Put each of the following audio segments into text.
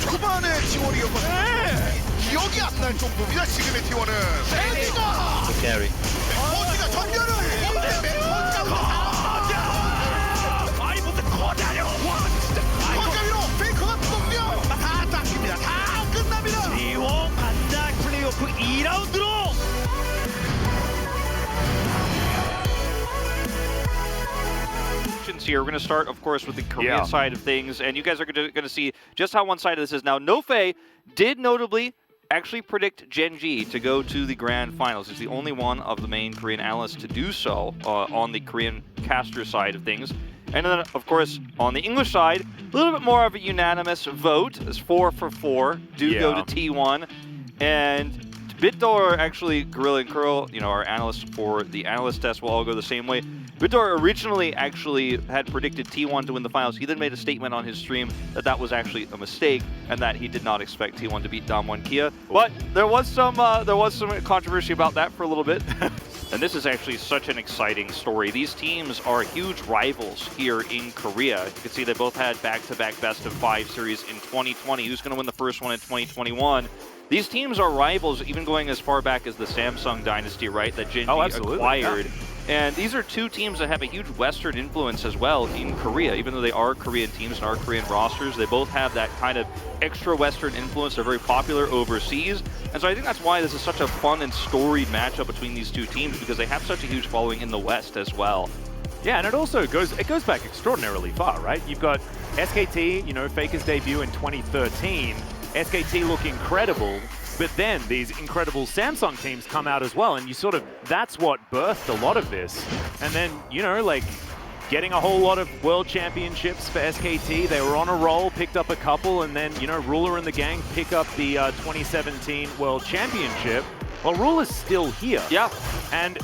초반에 T1이었거든요. 기억이 안 날 정도입니다. 지금의 T1은. 젠지가! 캐리. 버지가 전멸을 했는데 아이 무슨 거냐요. 와 진짜. 거기로 페이커가 뚫려. 다 닦입니다. 다 끝납니다. T1 반짝 플레이오프 2라운드로. Here, we're going to start, of course, with the Korean side of things, and you guys are going to see just how one-sided this is. Now, Nofe did notably actually predict Gen.G to go to the grand finals. He's the only one of the main Korean analysts to do so on the Korean caster side of things. And then, of course, on the English side, a little bit more of a unanimous vote, as 4 for 4 do go to T1. And Bitdor, actually, Gorilla and Curl, you know, our analysts for the analyst test will all go the same way. Bitdor originally actually had predicted T1 to win the finals. He then made a statement on his stream that that was actually a mistake and that he did not expect T1 to beat Damwon Kia. But there was some controversy about that for a little bit. And this is actually such an exciting story. These teams are huge rivals here in Korea. You can see they both had back-to-back best-of-5 series in 2020. Who's going to win the first one in 2021? These teams are rivals, even going as far back as the Samsung dynasty, right, that Gen.G acquired. Yeah. And these are two teams that have a huge Western influence as well in Korea. Even though they are Korean teams and are Korean rosters, they both have that kind of extra Western influence. They're very popular overseas. And so I think that's why this is such a fun and storied matchup between these two teams, because they have such a huge following in the West as well. Yeah, and it also goes back extraordinarily far, right? You've got SKT, you know, Faker's debut in 2013. SKT look incredible, but then these incredible Samsung teams come out as well, and you sort of, that's what birthed a lot of this. And then, you know, like, getting a whole lot of world championships for SKT. They were on a roll, picked up a couple, and then, you know, Ruler and the gang pick up the 2017 World Championship. Well, Ruler's still here. Yeah. And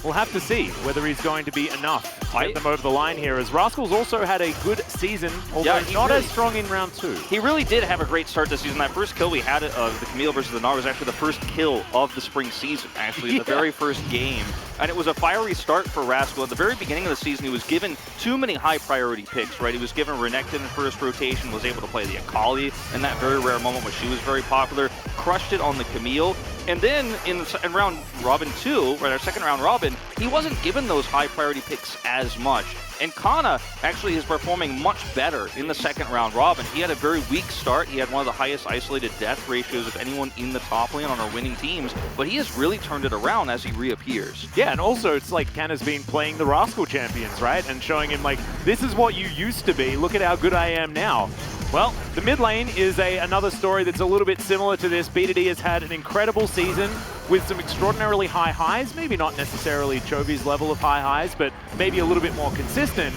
we'll have to see whether he's going to be enough to get them over the line here, as Rascals also had a good season, although not as strong in round 2. He really did have a great start this season. That first kill we had of the Camille versus the Gnar was actually the first kill of the spring season, actually, the very first game. And it was a fiery start for Rascal. At the very beginning of the season, he was given too many high-priority picks, right? He was given Renekton in first rotation, was able to play the Akali in that very rare moment when she was very popular, crushed it on the Camille. And then in round Robin 2, right, our second round Robin, he wasn't given those high-priority picks as much. And Kana actually is performing much better in the second round Robin. He had a very weak start. He had one of the highest isolated death ratios of anyone in the top lane on our winning teams, but he has really turned it around as he reappears. Yeah, and also it's like Kana's been playing the Rascal champions, right? And showing him like, this is what you used to be. Look at how good I am now. Well, the mid lane is another story that's a little bit similar to this. BDD has had an incredible season with some extraordinarily high highs, maybe not necessarily Chovy's level of high highs, but maybe a little bit more consistent.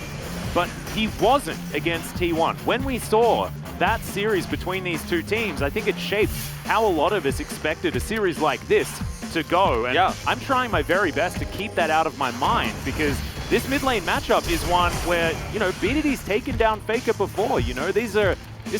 But he wasn't against T1. When we saw that series between these two teams, I think it shaped how a lot of us expected a series like this to go. And I'm trying my very best to keep that out of my mind, because this mid lane matchup is one where, you know, BDD's taken down Faker before. You know, this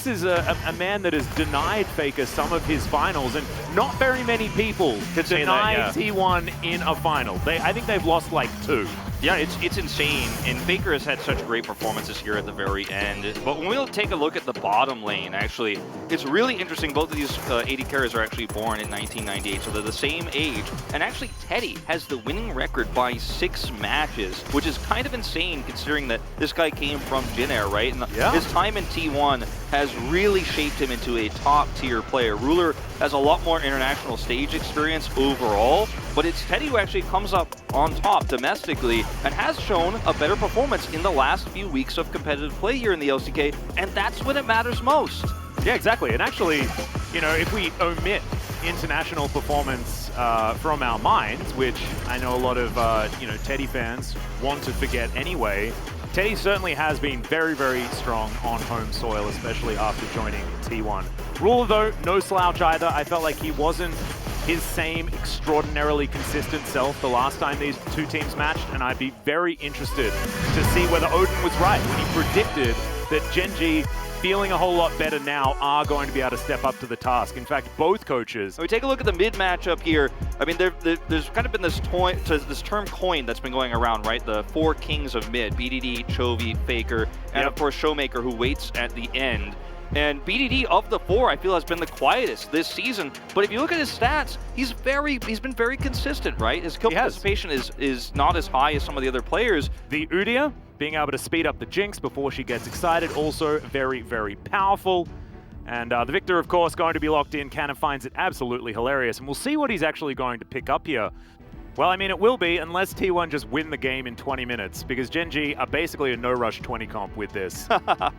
is a man that has denied Faker some of his finals, and not very many people could deny T1 in a final. I think they've lost like 2. Yeah, it's insane, and Faker has had such great performances here at the very end. But when we'll take a look at the bottom lane, actually, it's really interesting. Both of these AD carries are actually born in 1998, so they're the same age. And actually, Teddy has the winning record by 6 matches, which is kind of insane considering that this guy came from Jin Air, right? And his time in T1 has really shaped him into a top-tier player. Ruler has a lot more international stage experience overall, but it's Teddy who actually comes up on top domestically and has shown a better performance in the last few weeks of competitive play here in the LCK, and that's when it matters most. Yeah, exactly. And actually, you know, if we omit international performance from our minds, which I know a lot of, you know, Teddy fans want to forget anyway, Teddy certainly has been very, very strong on home soil, especially after joining T1. Ruler, though, no slouch either. I felt like he wasn't his same extraordinarily consistent self the last time these two teams matched, and I'd be very interested to see whether Odin was right when he predicted that Gen.G, feeling a whole lot better now, are going to be able to step up to the task. In fact, both coaches. When we take a look at the mid matchup here, I mean, there's kind of been this term coined that's been going around, right? The 4 kings of mid, BDD, Chovy, Faker, and of course Showmaker, who waits at the end. And BDD of the 4, I feel, has been the quietest this season. But if you look at his stats, he's been very consistent, right? His kill participation is not as high as some of the other players. The Udyr being able to speed up the Jinx before she gets excited, also very, very powerful. And the Victor, of course, going to be locked in. Canna finds it absolutely hilarious. And we'll see what he's actually going to pick up here. Well, I mean, it will be, unless T1 just win the game in 20 minutes, because Gen G are basically a no-rush 20 comp with this.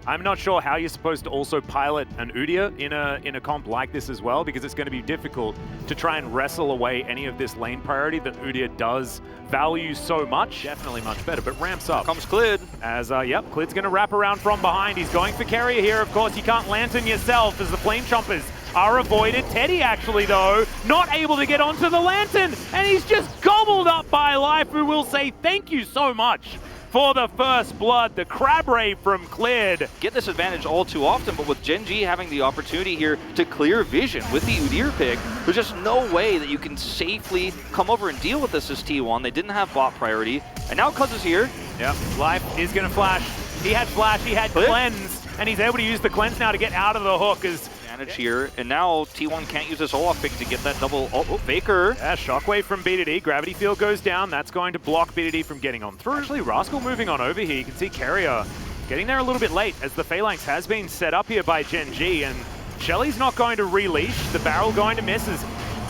I'm not sure how you're supposed to also pilot an Udyr in a comp like this as well, because it's going to be difficult to try and wrestle away any of this lane priority that Udyr does value so much. Definitely much better, but ramps up. Here comes Clid. As, yep, Clid's going to wrap around from behind. He's going for carrier here. Of course, you can't lantern yourself as the Flame Chompers are avoided. Teddy actually, though, not able to get onto the lantern, and he's just gobbled up by Life, who will say thank you so much for the first blood. The crab ray from Clid. Get this advantage all too often, but with Gen G having the opportunity here to clear vision with the Udyr pick, there's just no way that you can safely come over and deal with this as T1. They didn't have bot priority, and now Cuz is here. Yep, Life is going to flash. He had flash, he had cleanse, and he's able to use the cleanse now to get out of the hook. As here, and now T1 can't use this Olaf pick to get that double. Faker. Yeah, shockwave from BDD. Gravity field goes down. That's going to block BDD from getting on through. Actually, Rascal moving on over here. You can see Carrier getting there a little bit late as the Phalanx has been set up here by Gen G, and Shelly's not going to releash. The barrel going to miss as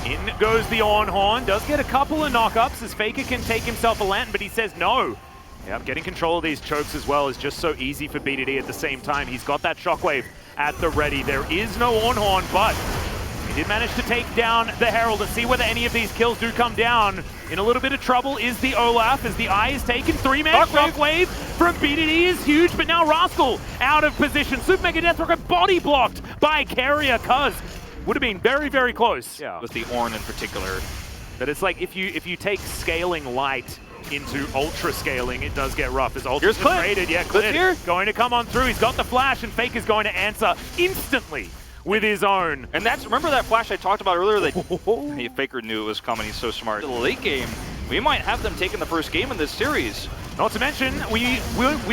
in goes the Ornhorn. Does get a couple of knockups as Faker can take himself a lantern, but he says no. Yep, getting control of these chokes as well is just so easy for BDD at the same time. He's got that shockwave at the ready. There is no Ornhorn, but he did manage to take down the Herald. Let's see whether any of these kills do come down. In a little bit of trouble is the Olaf as the eye is taken. 3-man shockwave from BDD is huge, but now Rascal out of position. Super Mega Death Rocket body blocked by Carrier. Cuz would have been very, very close. Yeah, with the Ornn in particular. But it's like if you take scaling light into ultra scaling, it does get rough. As Ultra's traded, yeah, Clid here going to come on through. He's got the flash, and Fake is going to answer instantly with his own. And that's, remember that flash I talked about earlier? That Faker knew it was coming. He's so smart. In the late game, we might have them taking the first game in this series. Not to mention, we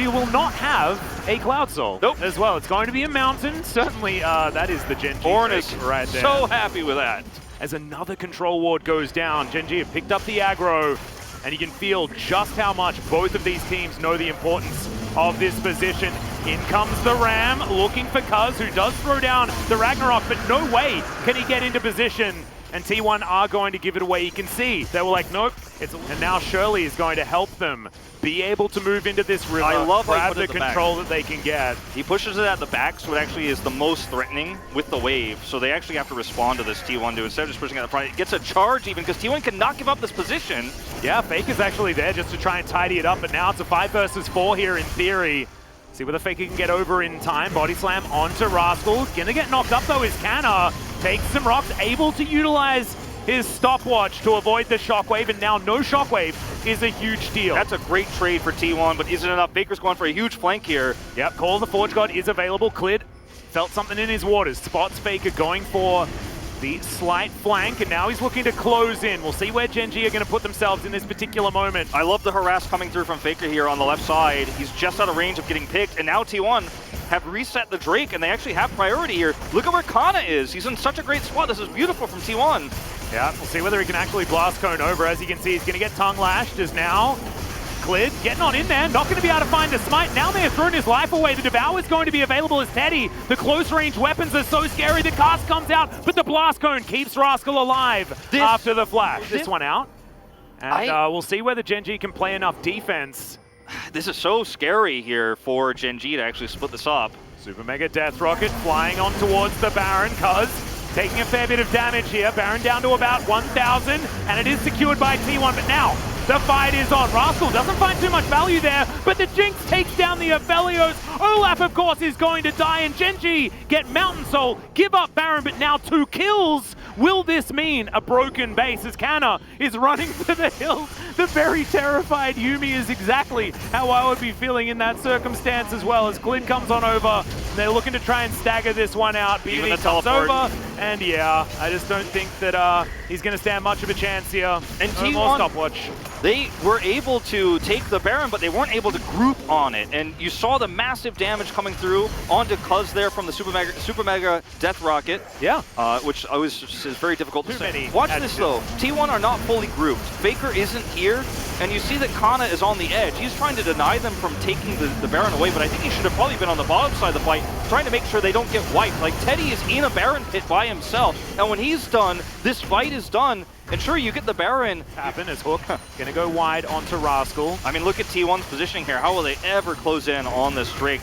will not have a Cloud Soul as well. It's going to be a Mountain. Certainly, that is the Gen G Ornn is right there. So happy with that. As another control ward goes down, Gen G have picked up the aggro, and you can feel just how much both of these teams know the importance of this position. In comes the Ram, looking for Cuz, who does throw down the Ragnarok, but no way can he get into position. And T1 are going to give it away. You can see they were like, nope. And now Shirley is going to help them be able to move into this river. I love grab the control that they can get. He pushes it at the back, so it actually is the most threatening with the wave. So they actually have to respond to this T1 do instead of just pushing at the front. It gets a charge even because T1 cannot give up this position. Yeah, Fake is actually there just to try and tidy it up, but now it's a 5 versus 4 here in theory. See whether Faker can get over in time. Body slam onto Rascal. Gonna get knocked up though is Canna. Takes some rocks, able to utilize his stopwatch to avoid the shockwave, and now no shockwave is a huge deal. That's a great trade for T1, but isn't enough. Baker's going for a huge flank here. Yep, Call of the Forge God is available. Clid felt something in his waters. Spots Faker going for the slight flank, and now he's looking to close in. We'll see where Gen G are going to put themselves in this particular moment. I love the harass coming through from Faker here on the left side. He's just out of range of getting picked, and now T1 have reset the Drake, and they actually have priority here. Look at where Kana is. He's in such a great spot. This is beautiful from T1. Yeah, we'll see whether he can actually blast cone over. As you can see, he's going to get tongue lashed as now Clid getting on in there, not going to be able to find the smite. Now they have thrown his life away. The Devour is going to be available as Teddy. The close range weapons are so scary. The cast comes out, but the blast cone keeps Rascal alive after the flash. This one out. And we'll see whether Gen G can play enough defense. This is so scary here for Gen G to actually split this up. Super Mega Death Rocket flying on towards the Baron. Cuz taking a fair bit of damage here. Baron down to about 1,000, and it is secured by T1, but now the fight is on. Rascal doesn't find too much value there, but the Jinx takes down the Aphelios. Olaf, of course, is going to die, and Gen G get Mountain Soul, give up Baron, but now 2 kills. Will this mean a broken base as Canna is running for the hills? The very terrified Yuumi is exactly how I would be feeling in that circumstance as well, as Clid comes on over. They're looking to try and stagger this one out. BDD comes over And yeah, I just don't think that he's going to stand much of a chance here. And no more stopwatch. They were able to take the Baron, but they weren't able to group on it. And you saw the massive damage coming through onto Cuz there from the Super Mega Death Rocket. Yeah. Which is very difficult to say. Many Watch this though. T1 are not fully grouped. Faker isn't here, and you see that Kana is on the edge. He's trying to deny them from taking the Baron away, but I think he should have probably been on the bottom side of the fight, trying to make sure they don't get wiped. Like, Teddy is in a Baron pit by himself, and when he's done, this fight is done. And sure, you get the Baron. Happen as Hook gonna go wide onto Rascal. I mean, look at T1's positioning here. How will they ever close in on this Drake?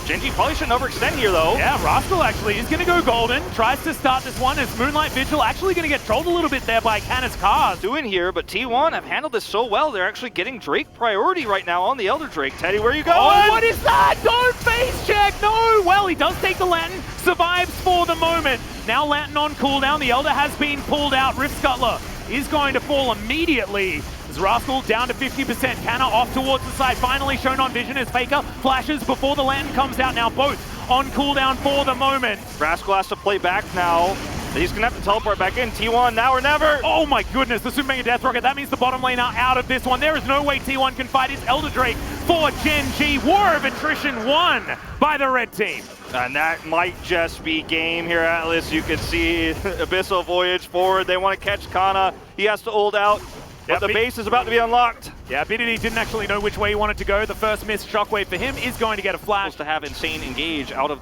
Gen.G probably shouldn't overextend here, though. Yeah, Rascal actually is gonna go golden. Tries to start this one as Moonlight Vigil actually gonna get trolled a little bit there by Canna's cars. Doing here, but T1 have handled this so well. They're actually getting Drake priority right now on the Elder Drake. Teddy, where are you going? Oh, what is that? Don't face check. No. Well, he does take the Lantern. Survives for the moment. Now Lantern on cooldown. The Elder has been pulled out. Rift Scuttler is going to fall immediately. As Rascal down to 50%. Canna off towards the side. Finally shown on vision as Faker flashes before the Lantern comes out. Now both on cooldown for the moment. Rascal has to play back now. He's going to have to teleport back in. T1 now or never. Oh my goodness, the Super Mega Death Rocket. That means the bottom lane are out of this one. There is no way T1 can fight his Elder Drake for Gen.G. War of Attrition won by the red team. And that might just be game here, Atlas. You can see Abyssal Voyage forward. They want to catch Kana. He has to ult out. But the base is about to be unlocked. Yeah, BDD didn't actually know which way he wanted to go. The first missed Shockwave for him is going to get a flash. To have Insane engage outside of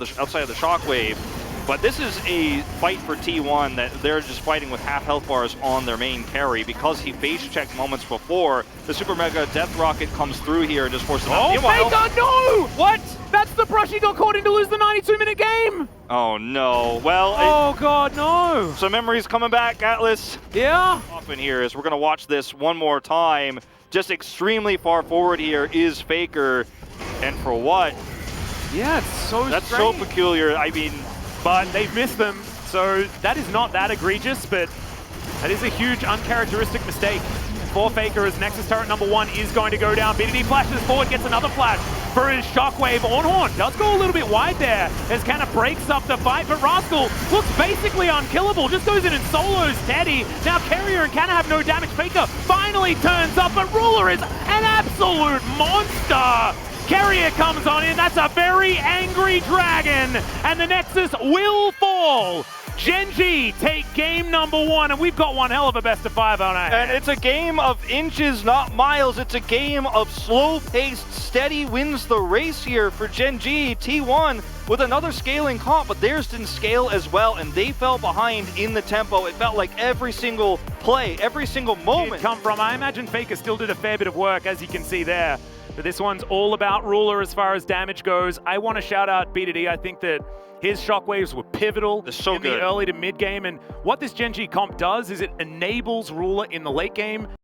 the Shockwave. But this is a fight for T1 that they're just fighting with half health bars on their main carry because he face checked moments before. The Super Mega Death Rocket comes through here and just forces him out. Oh, Faker, no! What? That's the brush he got caught in to lose the 92-minute game! Oh no. Well, oh god, no! Some memories coming back, Atlas. Yeah? Often here is we're going to watch this one more time. Just extremely far forward here is Faker. And for what? Yeah, it's so That's strange. so peculiar. I mean, but they've missed them, so that is not that egregious, but that is a huge uncharacteristic mistake for Faker as Nexus turret number 1 is going to go down. BDD flashes forward, gets another flash for his Shockwave. Ornhorn does go a little bit wide there as Canna breaks up the fight, but Rascal looks basically unkillable, just goes in and solos Teddy. Now Carrier and Canna have no damage. Faker finally turns up, but Ruler is an absolute monster. Carrier comes on in, that's a very angry dragon, and the Nexus will fall. Gen.G take game number 1, and we've got one hell of a best of 5 on our hands. And it's a game of inches, not miles. It's a game of slow-paced, steady wins the race here for Gen.G. T1 with another scaling comp, but theirs didn't scale as well, and they fell behind in the tempo. It felt like every single play, every single moment. Come from, I imagine Faker still did a fair bit of work, as you can see there. But this one's all about Ruler as far as damage goes. I want to shout out BDD. I think that his Shockwaves were pivotal in the early to mid game. And what this Gen.G comp does is it enables Ruler in the late game